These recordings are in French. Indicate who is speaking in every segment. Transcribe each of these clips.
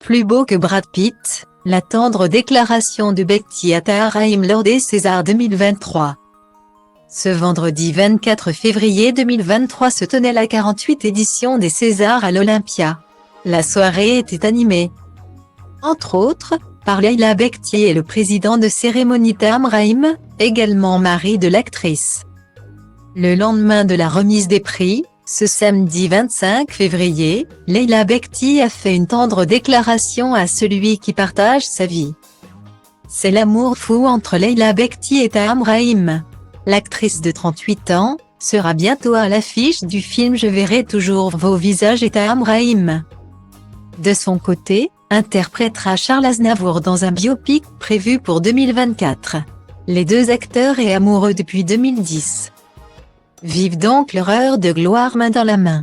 Speaker 1: Plus beau que Brad Pitt, la tendre déclaration de Bekti à Tahar Rahim lors des Césars 2023. Ce vendredi 24 février 2023 se tenait la 48e édition des Césars à l'Olympia. La soirée était animée, entre autres, par Leila Bekti et le président de cérémonie Tahar Rahim, également mari de l'actrice. Le lendemain de la remise des prix, ce samedi 25 février, Leila Bekti a fait une tendre déclaration à celui qui partage sa vie. C'est l'amour fou entre Leila Bekti et Tahar Rahim. L'actrice de 38 ans sera bientôt à l'affiche du film Je verrai toujours vos visages et Tahar Rahim. De son côté, interprétera Charles Aznavour dans un biopic prévu pour 2024. Les deux acteurs et amoureux depuis 2010 vivent donc leur heure de gloire main dans la main.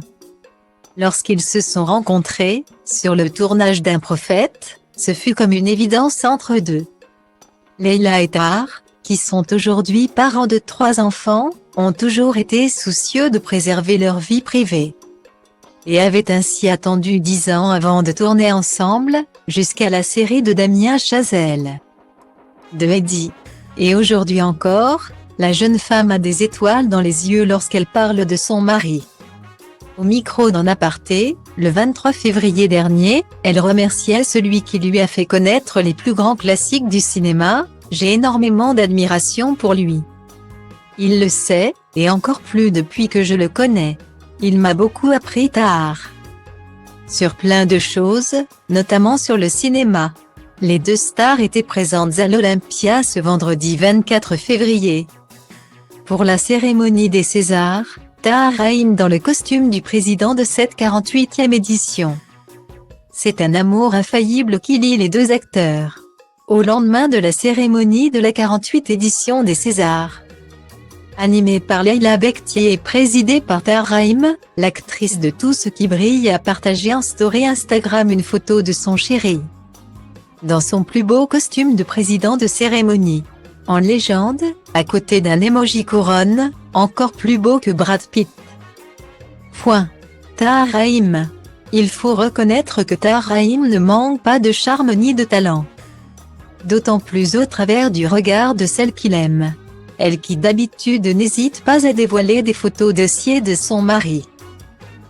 Speaker 1: Lorsqu'ils se sont rencontrés, sur le tournage d'Un prophète, ce fut comme une évidence entre eux deux. Leila et Tahar, qui sont aujourd'hui parents de 3 enfants, ont toujours été soucieux de préserver leur vie privée. Et avaient ainsi attendu 10 ans avant de tourner ensemble, jusqu'à la série de Damien Chazelle. De Eddie. Et aujourd'hui encore, la jeune femme a des étoiles dans les yeux lorsqu'elle parle de son mari. Au micro d'En Aparté, le 23 février dernier, elle remerciait celui qui lui a fait connaître les plus grands classiques du cinéma. J'ai énormément d'admiration pour lui. Il le sait, et encore plus depuis que je le connais. Il m'a beaucoup appris Tahar. Sur plein de choses, notamment sur le cinéma. Les deux stars étaient présentes à l'Olympia ce vendredi 24 février. Pour la cérémonie des Césars, Tahar Rahim dans le costume du président de cette 48e édition. C'est un amour infaillible qui lie les deux acteurs. Au lendemain de la cérémonie de la 48e édition des Césars. Animée par Leila Bekti et présidée par Tahar Rahim, l'actrice de Tout ce qui brille a partagé en story Instagram une photo de son chéri. Dans son plus beau costume de président de cérémonie. En légende, à côté d'un emoji couronne, encore plus beau que Brad Pitt. Tahar Rahim. Il faut reconnaître que Tahar Rahim ne manque pas de charme ni de talent. D'autant plus au travers du regard de celle qu'il aime. Elle qui d'habitude n'hésite pas à dévoiler des photos dossiers de son mari.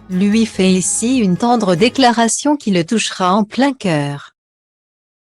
Speaker 1: Lui fait ici une tendre déclaration qui le touchera en plein cœur.